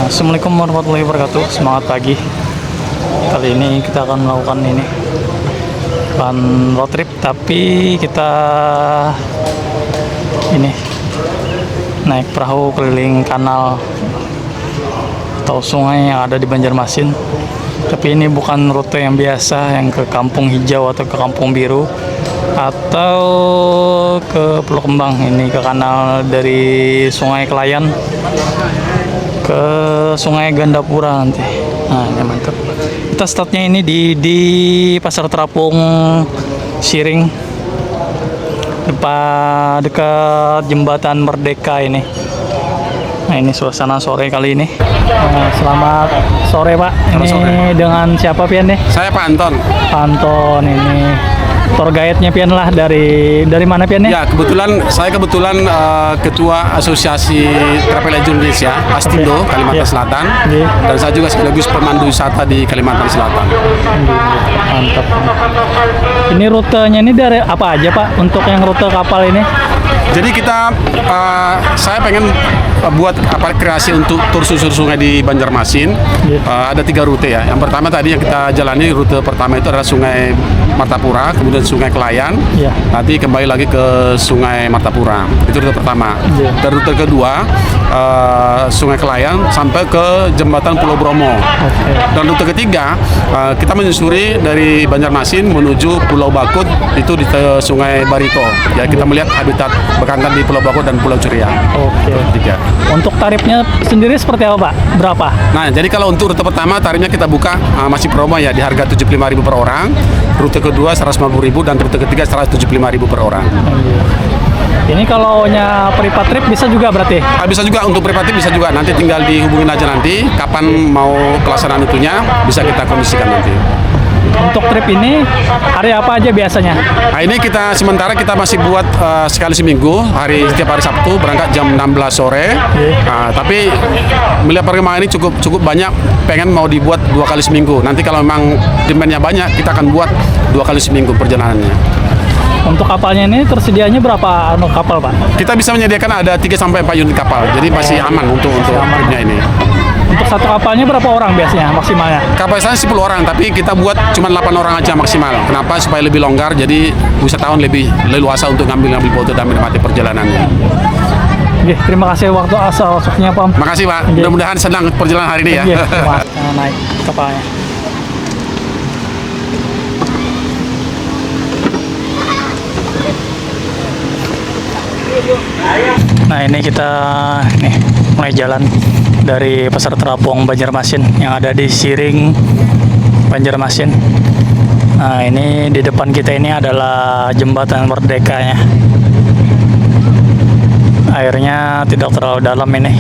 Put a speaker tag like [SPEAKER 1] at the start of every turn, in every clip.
[SPEAKER 1] Assalamualaikum warahmatullahi wabarakatuh. Semangat pagi. Kali ini kita akan melakukan ini bukan road trip, tapi kita ini naik perahu keliling kanal atau sungai yang ada di Banjarmasin. Tapi ini bukan rute yang biasa, yang ke Kampung Hijau atau ke Kampung Biru atau ke Pulau Kembang. Ini ke kanal dari Sungai Kelayan ke Sungai Gandapura nanti. Nah, ini mantap. Kita startnya ini di Pasar Terapung Siring, dekat jembatan Merdeka ini. Nah, ini suasana sore kali ini. Nah, selamat sore Pak. Ini sore. Dengan siapa Pian nih?
[SPEAKER 2] Saya Pak Anton.
[SPEAKER 1] Pak Anton, ini tour guide-nya Pian lah, dari mana Pian nih?
[SPEAKER 2] Ya, saya kebetulan Ketua Asosiasi Travel Agent Indonesia, Astindo, Kalimantan Selatan. Dan saya juga sekaligus pemandu wisata di Kalimantan Selatan.
[SPEAKER 1] Mantap. Ini rutenya ini dari apa aja Pak untuk yang rute kapal ini?
[SPEAKER 2] Jadi saya pengen buat kreasi untuk tur susur sungai di Banjarmasin. Ada 3 rute ya. Yang pertama tadi yang kita jalani, rute pertama itu adalah Sungai Martapura, kemudian Sungai Kelayan, nanti kembali lagi ke Sungai Martapura. Itu rute pertama. Dan rute kedua Sungai Kelayan sampai ke Jembatan Pulau Bromo. Dan rute ketiga kita menyusuri dari Banjarmasin menuju Pulau Bakut, itu di Sungai Barito. Ya, kita melihat habitat bekantan di Pulau Bakut dan Pulau Curiang. Tiga.
[SPEAKER 1] Untuk tarifnya sendiri seperti apa Pak? Berapa?
[SPEAKER 2] Nah, jadi kalau untuk rute pertama tarifnya kita buka masih promo ya, di harga 75.000 per orang. Rute kedua 150.000 dan rute ketiga 175.000 per orang.
[SPEAKER 1] Ini kalau privat trip bisa juga berarti?
[SPEAKER 2] Bisa juga, untuk privat trip bisa juga. Nanti tinggal dihubungin aja nanti kapan mau pelaksanaan itunya, bisa kita kondisikan nanti.
[SPEAKER 1] Untuk trip ini hari apa aja biasanya?
[SPEAKER 2] Nah, ini sementara kita masih buat sekali seminggu, setiap hari Sabtu berangkat jam 16 sore. Tapi melihat perkembangan ini cukup banyak, pengen mau dibuat 2 kali seminggu. Nanti kalau memang demand-nya banyak, kita akan buat 2 kali seminggu perjalanannya.
[SPEAKER 1] Untuk kapalnya ini tersedianya berapa kapal Pak?
[SPEAKER 2] Kita bisa menyediakan ada 3-4 unit kapal, jadi masih aman untuk tripnya ini.
[SPEAKER 1] Untuk satu kapalnya berapa orang biasanya maksimalnya?
[SPEAKER 2] Kapasitasnya 10 orang, tapi kita buat cuma 8 orang aja maksimal. Kenapa? Supaya lebih longgar, jadi wisatawan lebih leluasa untuk ngambil foto dan menikmati perjalanannya.
[SPEAKER 1] Oke, terima kasih waktu asal-asalnya Pak.
[SPEAKER 2] Makasih Pak, mudah-mudahan senang perjalanan hari ini ya.
[SPEAKER 1] Naik kapalnya. Nah, ini kita mulai jalan dari Pasar Terapung Banjarmasin yang ada di Siring, Banjarmasin. Nah, ini di depan kita ini adalah jembatan Merdekanya. Airnya tidak terlalu dalam ini.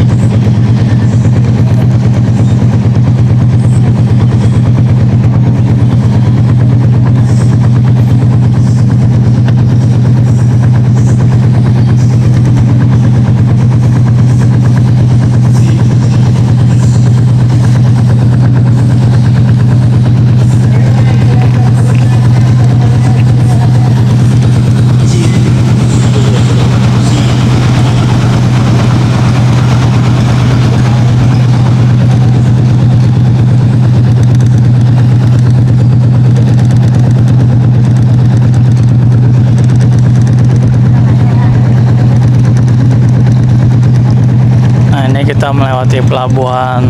[SPEAKER 1] Kita melewati pelabuhan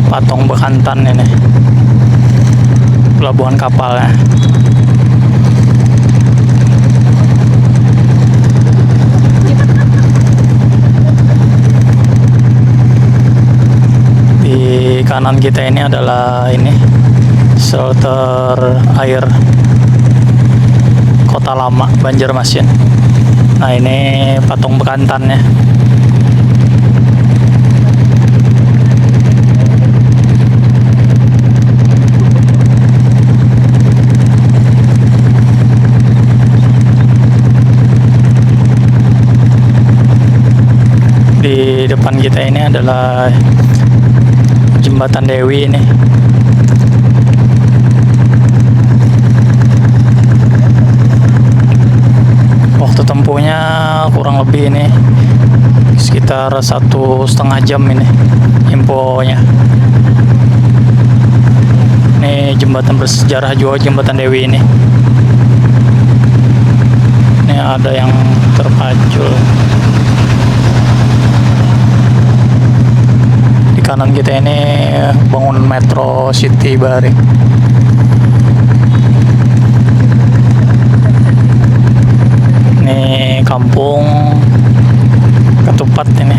[SPEAKER 1] Patong Bekantan ini, pelabuhan kapalnya. Di kanan kita ini adalah shelter air Kota Lama Banjarmasin. Nah, ini Patong Bekantannya. Di depan kita ini adalah Jembatan Dewi ini. Waktu tempuhnya kurang lebih ini sekitar 1,5 jam ini infonya. Ini jembatan bersejarah juga, jembatan Dewi ini. Ini ada yang terpacul. Di kanan kita ini bangunan Metro City Bari. Ini kampung Ketupat ini.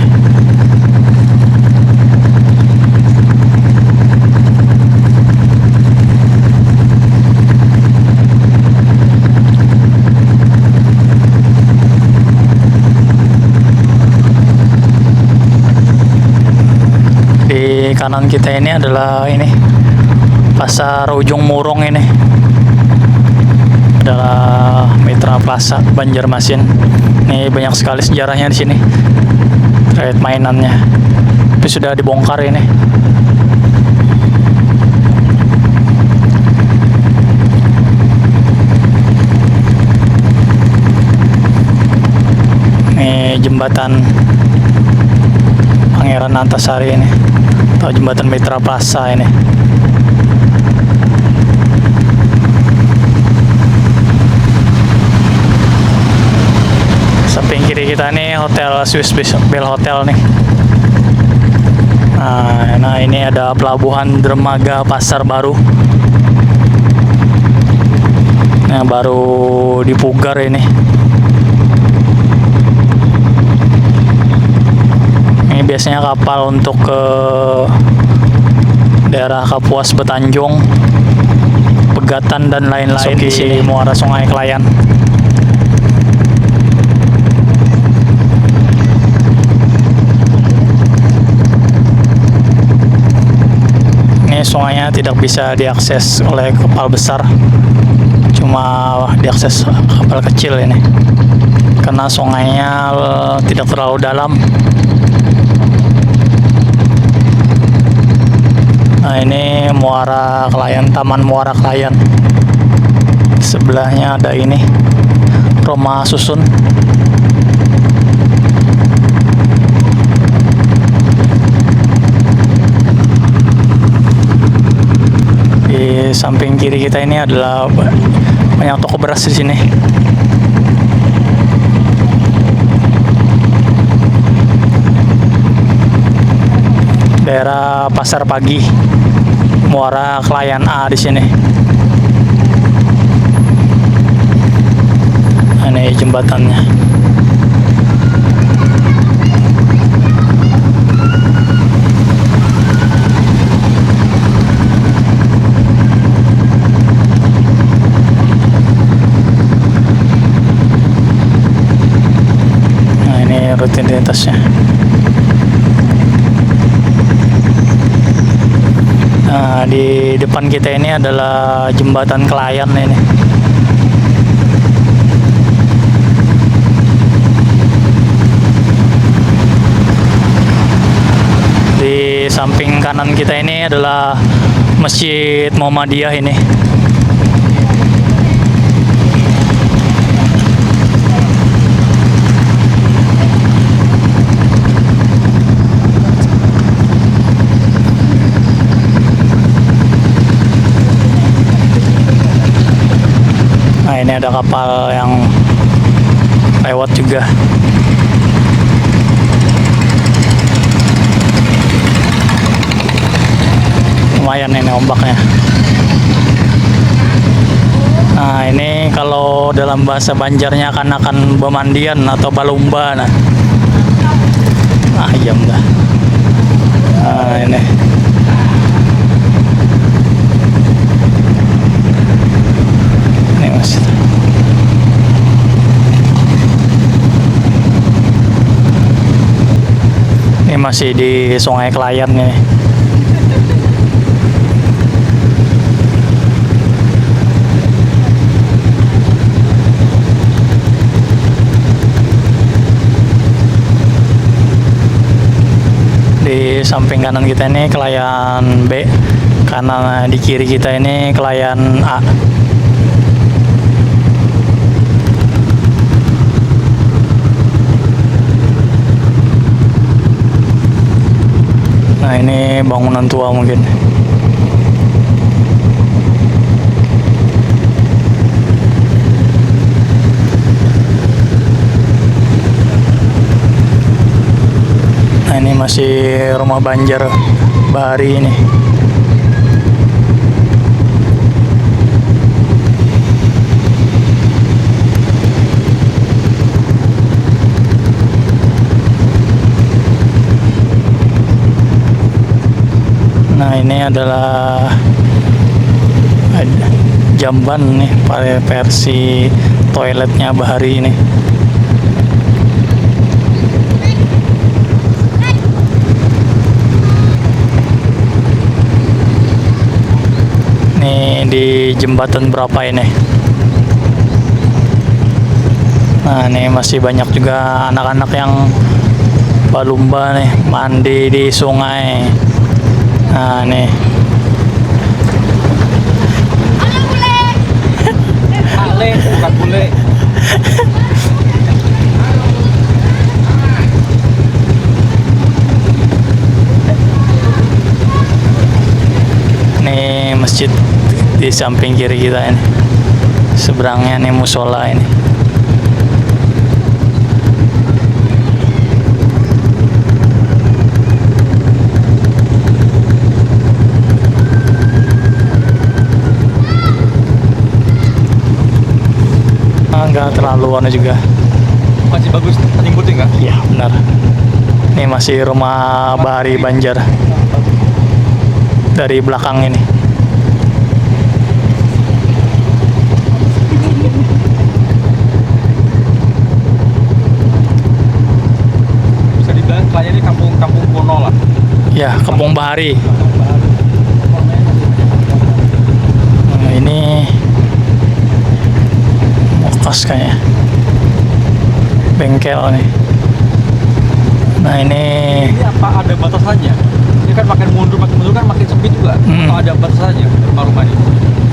[SPEAKER 1] Di kanan kita ini adalah Pasar Ujung Murung ini. Adalah Mitra Plaza Banjarmasin. Ini banyak sekali sejarahnya di sini. Terkait mainannya. Tapi sudah dibongkar ini. Ini jembatan Pangeran Antasari ini, atau jembatan Mitra Plaza ini. Samping kiri kita nih Hotel Swiss Bell Hotel nih. Nah ini ada Pelabuhan Dermaga Pasar Baru. Nah baru dipugar ini. Ini biasanya kapal untuk ke daerah Kapuas, Betanjung, Pegatan dan lain-lain di sini, muara Sungai Klayan. Ini sungainya tidak bisa diakses oleh kapal besar, cuma diakses kapal kecil ini, karena sungainya tidak terlalu dalam. Nah ini Muara Klayan, Taman Muara Klayan. Sebelahnya ada ini Rumah Susun. Di samping kiri kita ini adalah banyak toko beras di sini. Daerah Pasar Pagi, Muara Klayan A di sini. Ini jembatannya. Nah ini rutinitasnya. Nah, di depan kita ini adalah jembatan Klayan ini. Di samping kanan kita ini adalah Masjid Muhammadiyah ini. Ini ada kapal yang lewat juga. Lumayan ini ombaknya. Nah ini kalau dalam bahasa Banjarnya kanakan bemandian atau balumba. Nah ayam dah. Nah ini. Ini masih di Sungai Klayan nih. Di samping kanan kita ini Klayan B, kanan di kiri kita ini Klayan A. Nah ini bangunan tua mungkin. Nah ini masih rumah Banjar Bahari ini. Nah ini adalah jamban nih, versi toiletnya Bahari ini. Nih di jembatan berapa ini? Nah ini masih banyak juga anak-anak yang balumba nih, mandi di sungai. Nah nih
[SPEAKER 3] Ale, bukan bule.
[SPEAKER 1] nih masjid di samping kiri kita ini, seberangnya nih musola ini. Enggak terlalu anu juga.
[SPEAKER 3] Masih bagus, anjing putih nggak?
[SPEAKER 1] Iya benar. Ini masih rumah Bahari Banjar dari belakang ini.
[SPEAKER 3] Bisa dibilang kayaknya ini kampung kuno lah.
[SPEAKER 1] Ya, Kampung Bahari. Nah, ini Mokas kayaknya. Bengkel nih. Nah, ini
[SPEAKER 3] Ini apa ada batasannya? Ini kan makin mundur kan makin sempit juga. Apa ada batasannya rumah-rumah ini?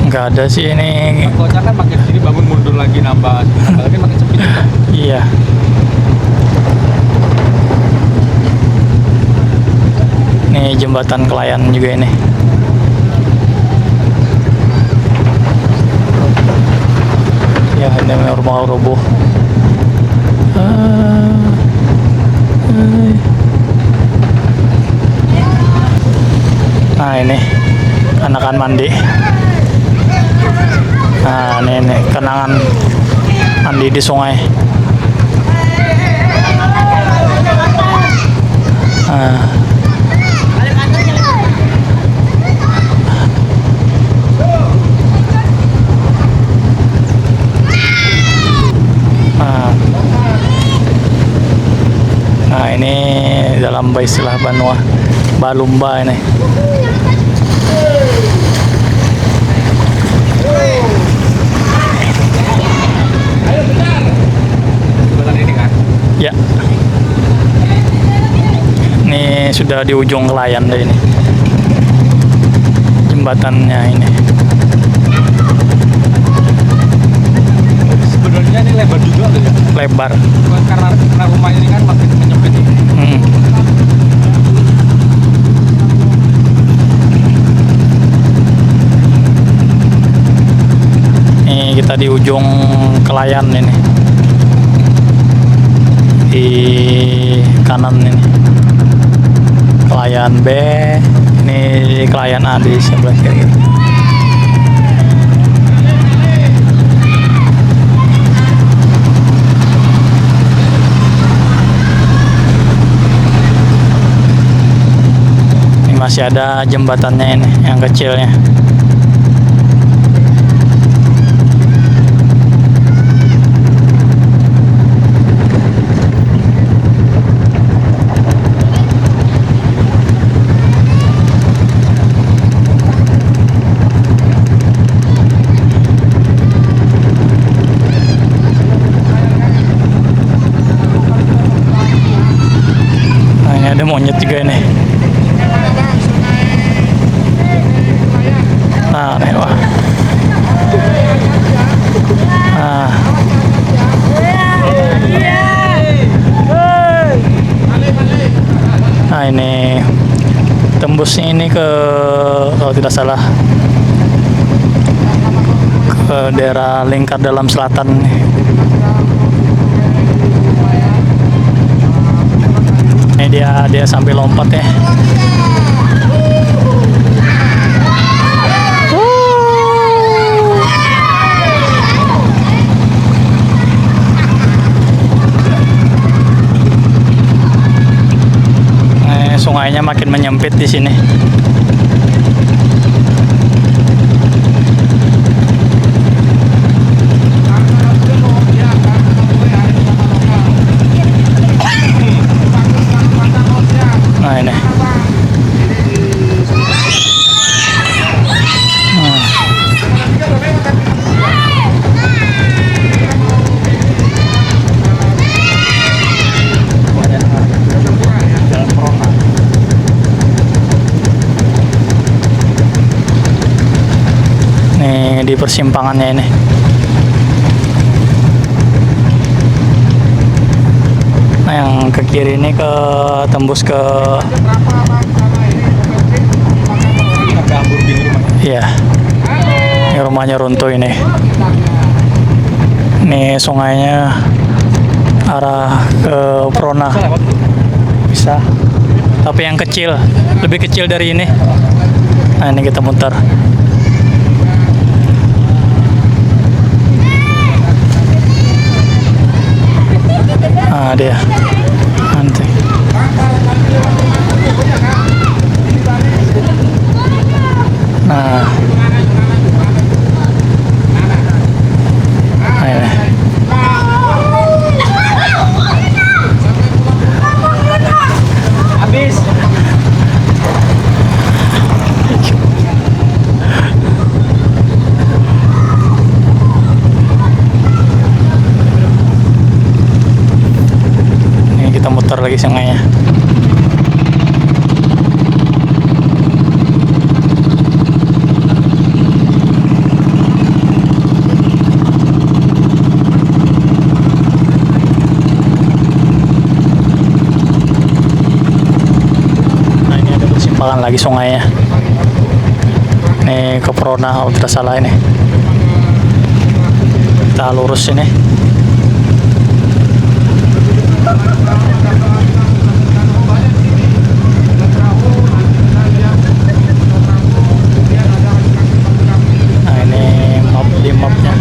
[SPEAKER 1] nggak ada sih ini.
[SPEAKER 3] Pokoknya kan makin sini bangun mundur lagi nambah lagi makin sempit juga.
[SPEAKER 1] Iya. Ini jembatan Kelayan juga ini. Ya, ini rumah roboh. Nah, ini anak-anak mandi. Nah, ini kenangan mandi di sungai. Nah. Nah, ini dalam istilah Banua balumba ini.
[SPEAKER 3] Jembatan ini kan.
[SPEAKER 1] Ya. Ini sudah di ujung Kelayan deh ini. Jembatannya ini.
[SPEAKER 3] Sebenarnya ini lebar juga loh ya.
[SPEAKER 1] Lebar.
[SPEAKER 3] Cuma karena rumah ini kan makin menyempit.
[SPEAKER 1] Hmm. Ini kita di ujung Kelayan ini. Di kanan ini. Kelayan B, ini Kelayan A di sebelah kiri. Ini masih ada jembatannya ini, yang kecilnya. Ada monyet juga ini. Nah, nih wah. Nah. Nah, ini tembusnya ini ke, kalau tidak salah, ke daerah Lingkar Dalam Selatan. Ini dia sambil lompat ya. Sungainya makin menyempit di sini. Nah ini. Di persimpangannya ini. Nah yang ke kiri ini ke tembus ke iya, ini rumahnya runtuh ini. Ini sungainya arah ke Prona bisa, tapi yang kecil, lebih kecil dari ini. Nah ini kita muter. Nah dia nanti. Nah, ini.
[SPEAKER 3] Habis.
[SPEAKER 1] Kita muter lagi sungainya. Nah ini ada persimpangan lagi sungainya. Ini ke Prona kalau tidak salah ini. Kita lurus ini. Nah ini map di mapnya.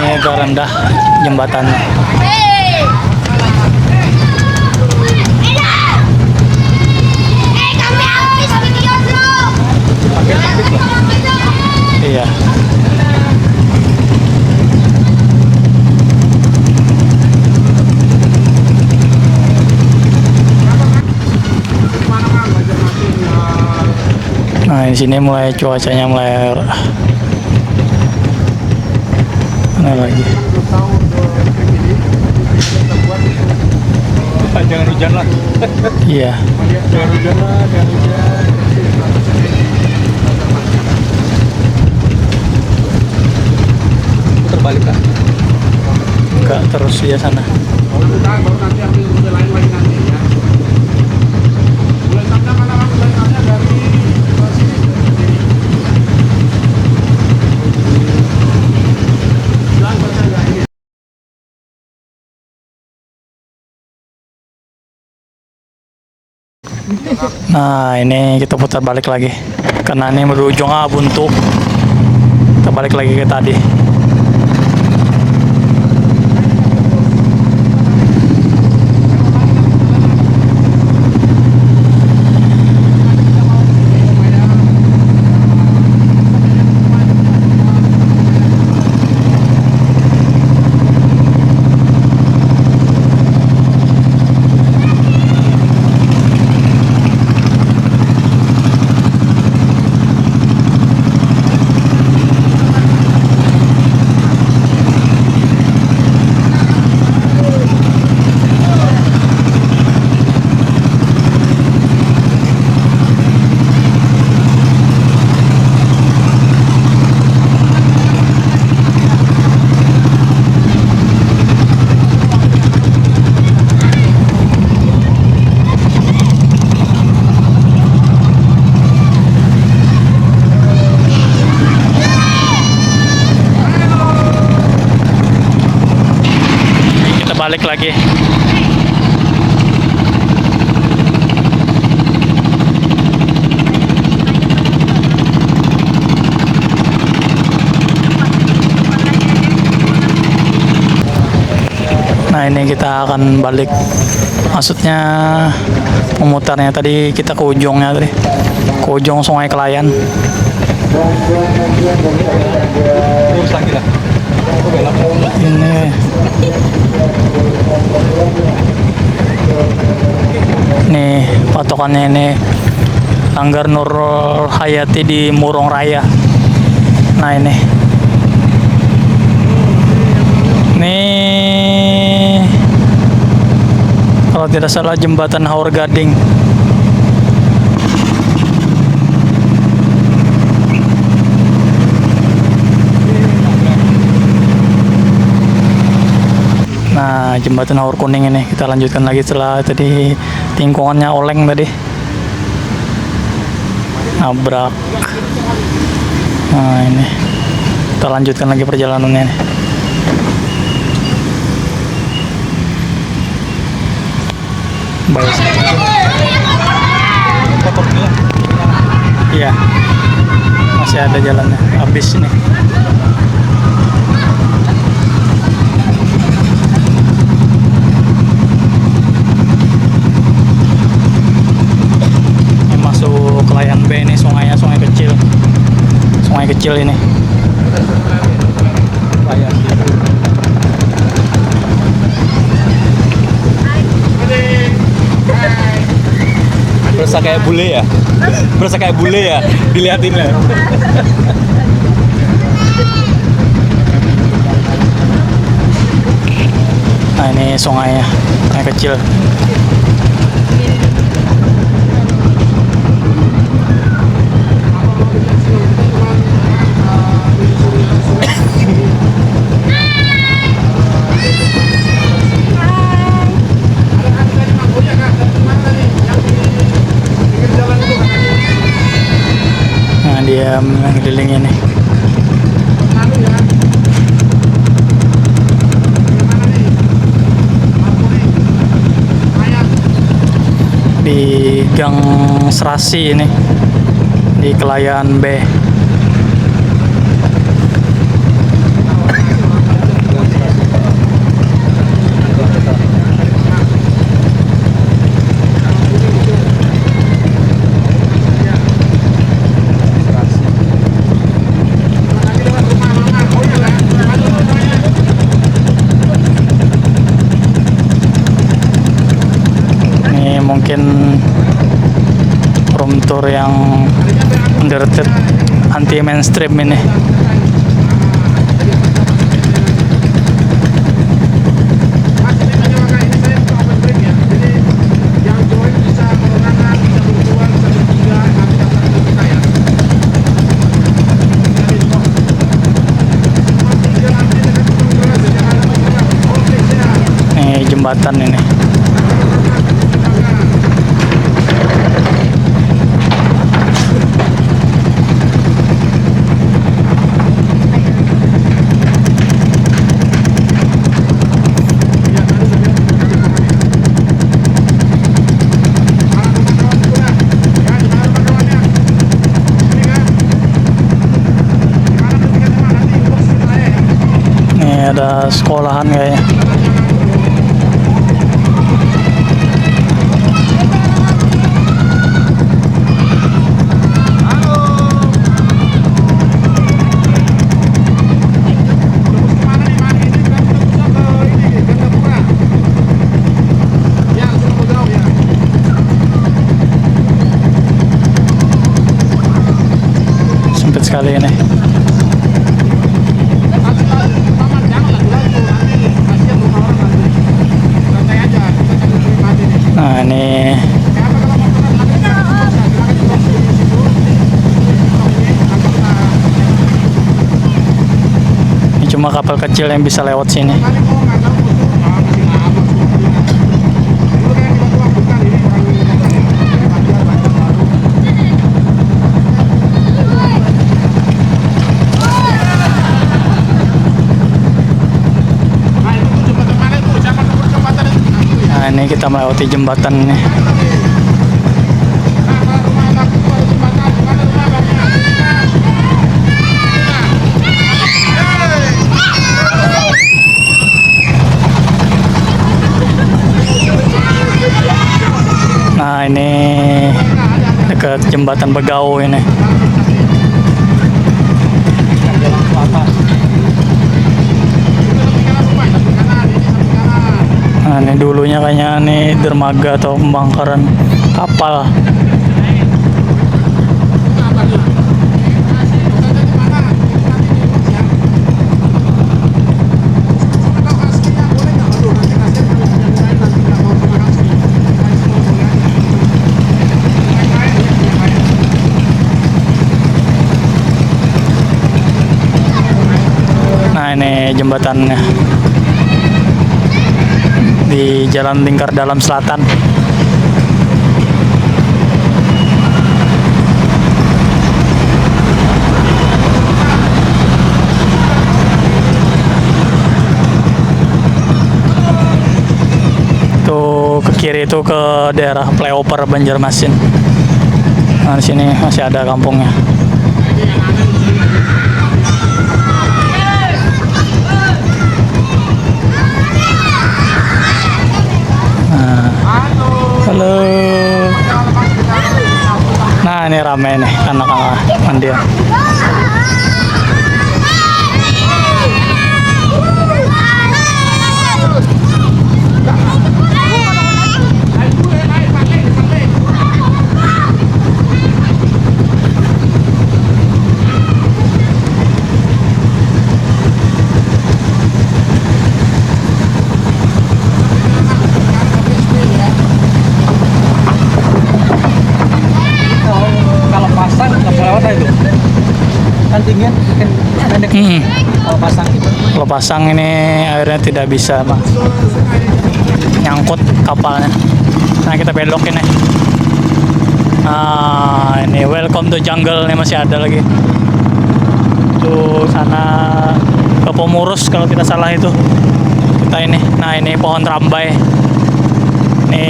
[SPEAKER 1] Ini agak rendah jembatan. Iya. Nah di sini mulai cuacanya mulai mana lagi?
[SPEAKER 3] Jangan hujan lah.
[SPEAKER 1] Iya.
[SPEAKER 3] Jangan hujan lah, jangan hujan. Putar balik lah.
[SPEAKER 1] Enggak, terus ya sana. Nah ini kita putar balik lagi karena ini berujungnya buntu. Kita balik lagi ke tadi. balik lagi. Nah ini kita akan balik, maksudnya memutarnya. Tadi kita ke ujungnya tadi, ke ujung Sungai Kelayan.
[SPEAKER 3] Terus lagi lah.
[SPEAKER 1] Ini nih patokannya, ini Langgar Nur Hayati di Murong Raya. Nah ini kalau tidak salah jembatan Haur Gading. Nah jembatan Haur Kuning ini kita lanjutkan lagi setelah tadi tingkungannya oleng tadi, nabrak. Nah ini kita lanjutkan lagi perjalanannya nih. Baik. Iya, masih ada jalannya, habis ini. Ini masuk Kelayan B, ini sungainya sungai kecil ini.
[SPEAKER 3] Berasa kayak bule ya? Berasa kayak bule ya? Dilihatin lah.
[SPEAKER 1] Nah ini sungai kecil. Nah dia mengelilingi nih. Di Gang Serasi ini, di Kelayan B. Mungkin room tour yang underrated, anti mainstream ini. Ini jembatan ini. Ada sekolahan kayaknya. Sempit sekali ini. Nah ini cuma kapal kecil yang bisa lewat sini. Nah, ini kita melewati jembatan nih. Nah, ini dekat jembatan Begau ini.
[SPEAKER 3] Jalan selatan.
[SPEAKER 1] Nah, ini dulunya kayaknya nih dermaga atau pembangkaran kapal. Nah, ini jembatannya di Jalan Lingkar Dalam Selatan. Tuh ke kiri itu ke daerah flyover Banjarmasin. Nah, di sini masih ada kampungnya. Halo. Nah, ini rame nih anak-anak mandian.
[SPEAKER 3] Kalau pasang nggak bisa lewat itu. Kan tinggi kan pendek. Kalau pasang gitu.
[SPEAKER 1] Kalau pasang ini airnya tidak bisa, Pak, nyangkut kapalnya. Nah, kita belokin nih. Nah, ini welcome to jungle nih, masih ada lagi. Tuh sana ke Pomurus kalau tidak salah itu. Kita ini. Nah, ini pohon rambai. Ini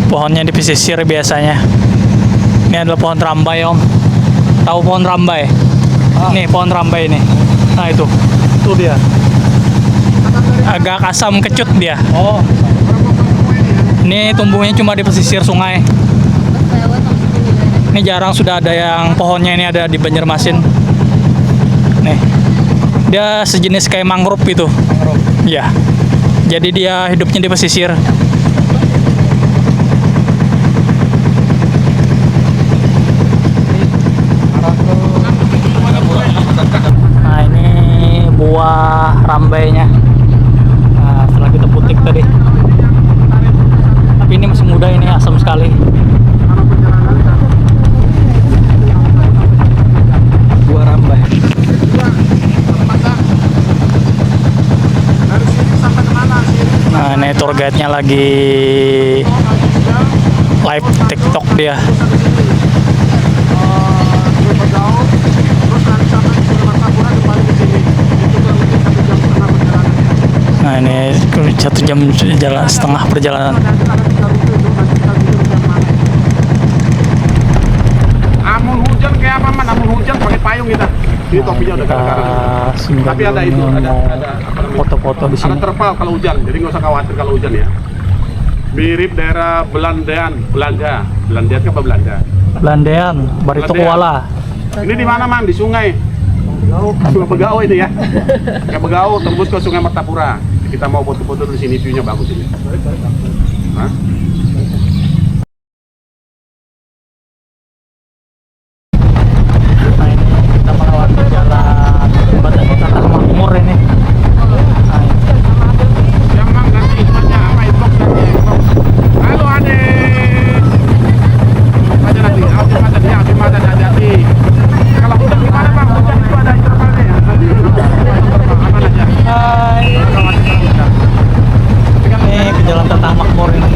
[SPEAKER 1] pohonnya di pesisir biasanya. Ini adalah pohon rambai, Om. Tahu pohon rambai? Nih pohon rambai ini. Nah, itu dia. Agak asam kecut dia.
[SPEAKER 3] Oh,
[SPEAKER 1] Ini tumbuhnya cuma di pesisir sungai. Ini jarang sudah ada yang pohonnya ini ada di Banjarmasin. Nih, dia sejenis kayak mangrove itu.
[SPEAKER 3] mangrove.
[SPEAKER 1] Ya, jadi dia hidupnya di pesisir. Nah, ini buah rambainya. Nah, setelah kita putik tadi. Tapi ini masih muda, ini asam sekali.
[SPEAKER 3] Buah rambai.
[SPEAKER 1] Nah, ini tour guide-nya lagi live TikTok dia. Nah, ini 1 jam jalan, setengah perjalanan.
[SPEAKER 2] Amun hujan kayak apa man? Amun hujan pakai payung kita. Ini topinya udah kadang-kadang. Tapi ada itu, ada apa namanya?
[SPEAKER 1] Foto-foto di
[SPEAKER 2] Ada
[SPEAKER 1] sini.
[SPEAKER 2] terpal kalau hujan, jadi nggak usah khawatir kalau hujan ya. Mirip daerah Belandean, Belanda. Belandean ke apa Belanda?
[SPEAKER 1] Belandean, Barito
[SPEAKER 2] Belandean.
[SPEAKER 1] Kuala.
[SPEAKER 2] Ini di mana man? Di sungai. Sungai Begau itu ya. Sungai Begau tembus ke Sungai Martapura. Kita mau foto-foto di sini, view-nya bagus ini. Hah?
[SPEAKER 1] Nah, ini kita melewati jalan jembatan Tanah Makmur ini. Nah, ini.
[SPEAKER 2] Yang mang nanti namanya apa inbox nanti inbox. Halo adik. Aja nanti, Alfi Mata hati-hati. Kalau hujan gimana bang? Hujan itu ada intervalnya ya. Nanti aman aja.
[SPEAKER 1] Hai.
[SPEAKER 2] Kalau ada hujan.
[SPEAKER 1] Ini ke jalan Tanah Makmur ini.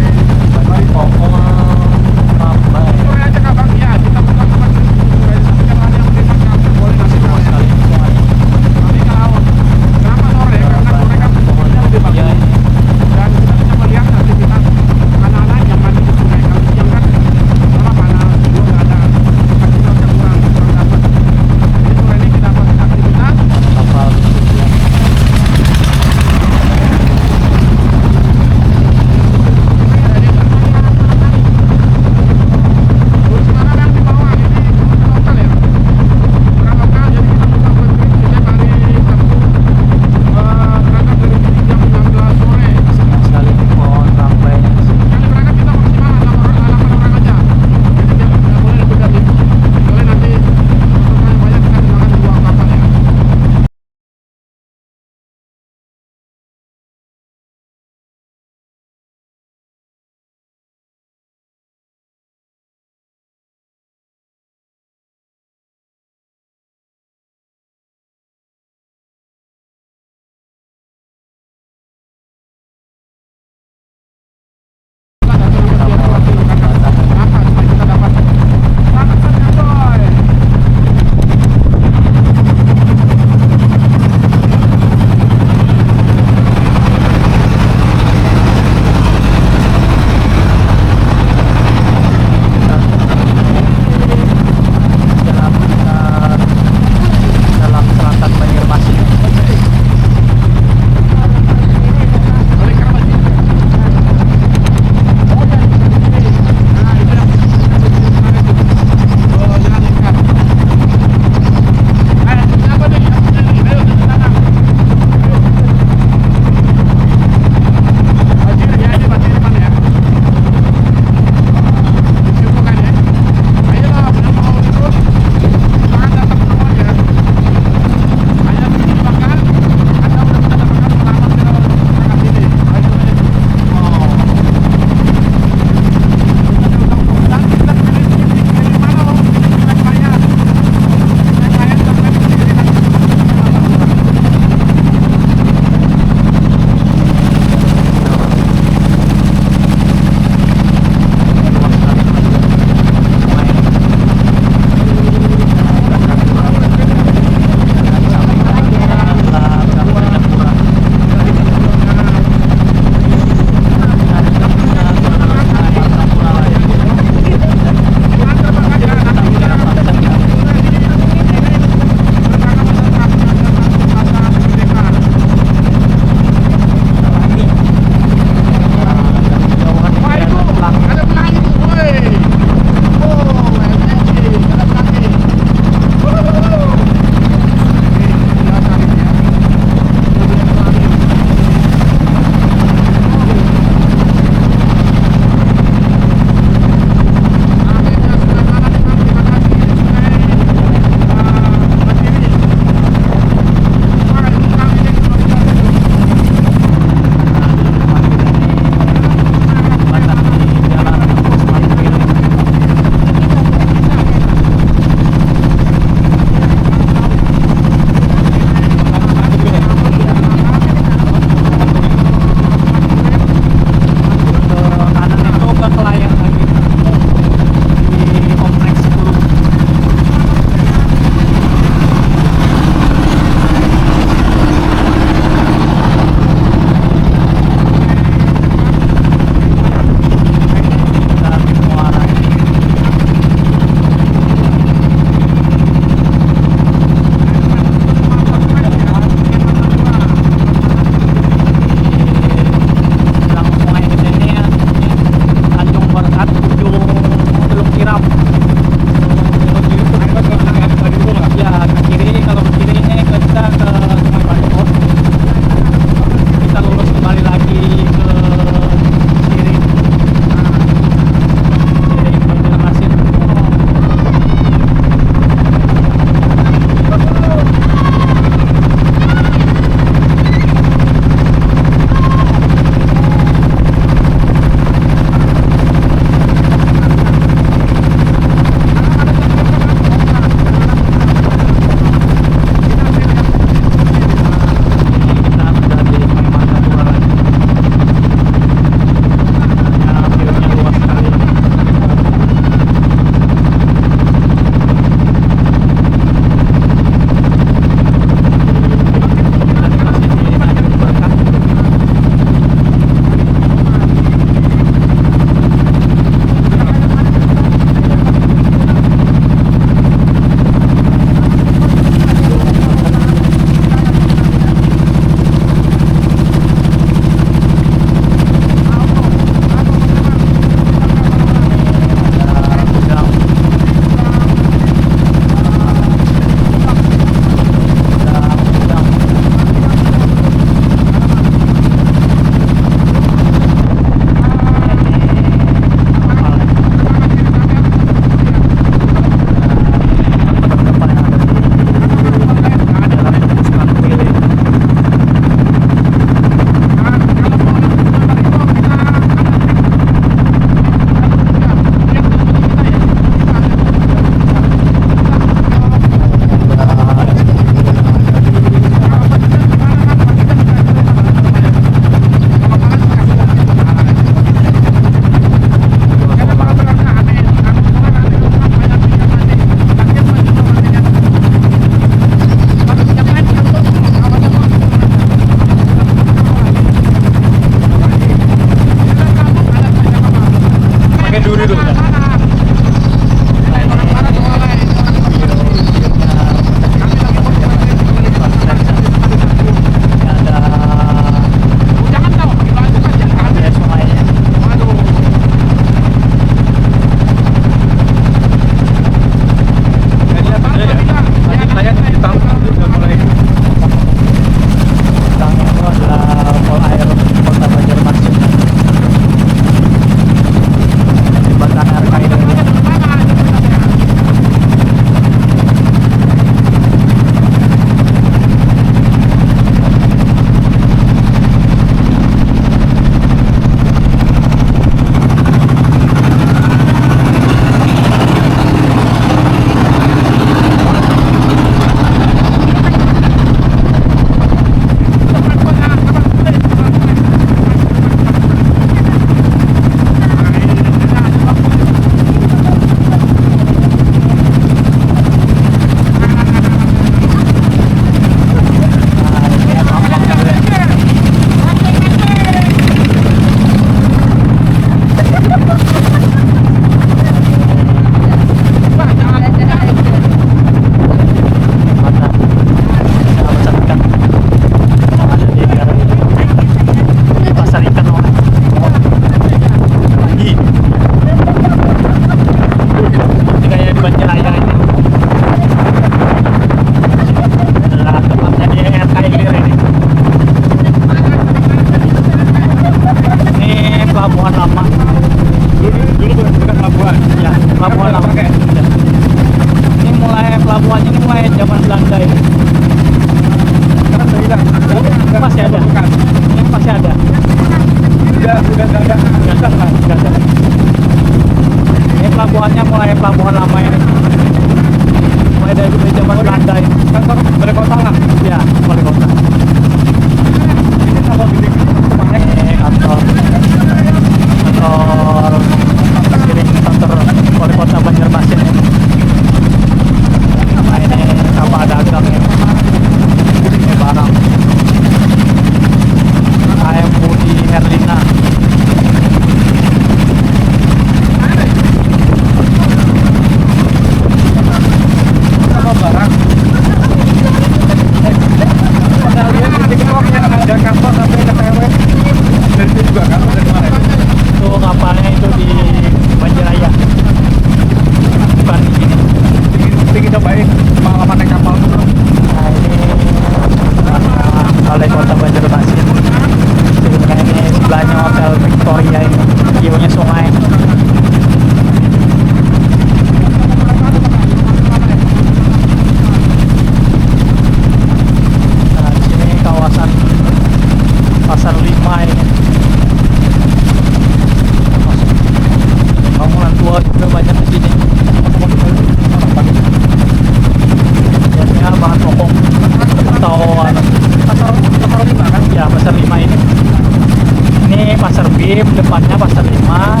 [SPEAKER 1] sini Pasar Bim, depannya Pasar 5.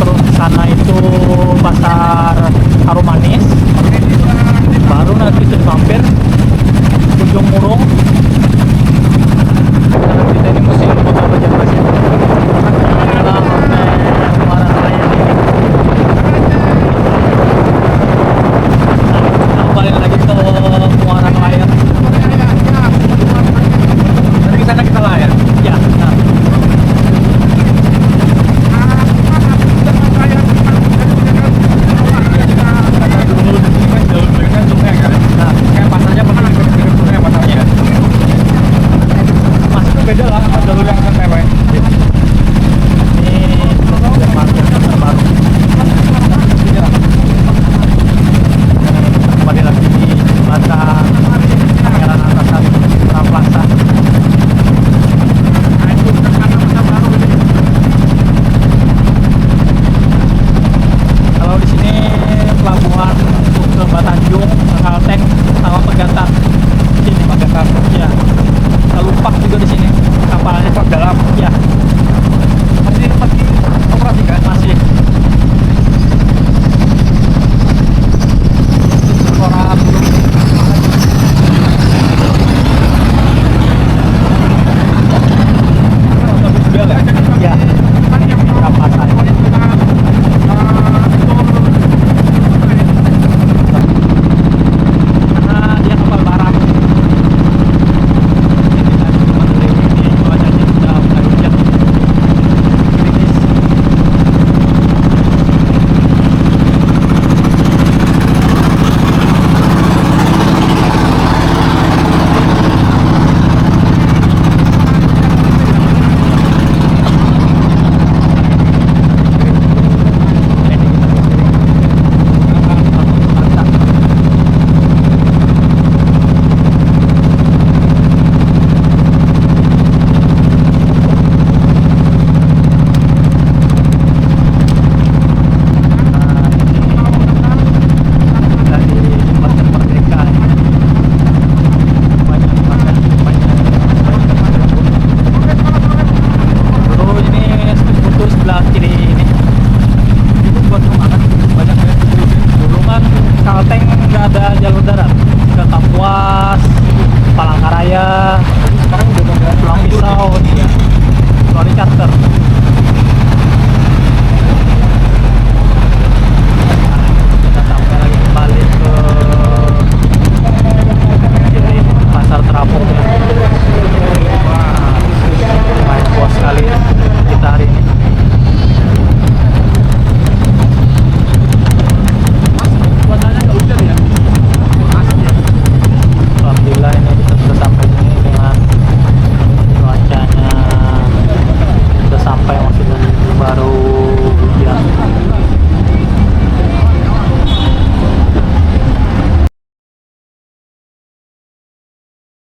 [SPEAKER 1] Terus sana itu Pasar Harumanis. Baru nanti itu mampir Ujung Murung. Sekarang kita ini musim kota Banjarmasin. Adalah Muara Raya ini. Nah, kita balik lagi ke Muara Raya.
[SPEAKER 3] Nanti ke sana kita layar.
[SPEAKER 1] Ya, nah.
[SPEAKER 3] Kayak pasarnya pasti dekat sungai pasarnya.
[SPEAKER 1] Masih beda lah sama jalur yang kan lewat. Ini dermaga terbaru. Kembali lagi di jembatan Pangeran Antasari Plaza. Kalau di sini pelabuhan untuk ke Batanjung, Kalteng, sama Pegatar. Sini Pegatar, ya. Lupak juga di sini kapalnya
[SPEAKER 3] Pas dalam.
[SPEAKER 1] ya
[SPEAKER 3] Masih operasi kan?
[SPEAKER 1] masih orang ya kapal saya karena dia kapal barang. Ini cuacanya sudah mulai hujan. Gerimis. Ini kita dari jembatan Merdeka banyak banget terus ini putus sebelah kiri ini itu buat makan banyak ya dulu kan Kalteng nggak ada jalur darat ke Kapuas Palangkaraya
[SPEAKER 3] Sekarang udah
[SPEAKER 1] Pulang Pisau ya kecuali charter.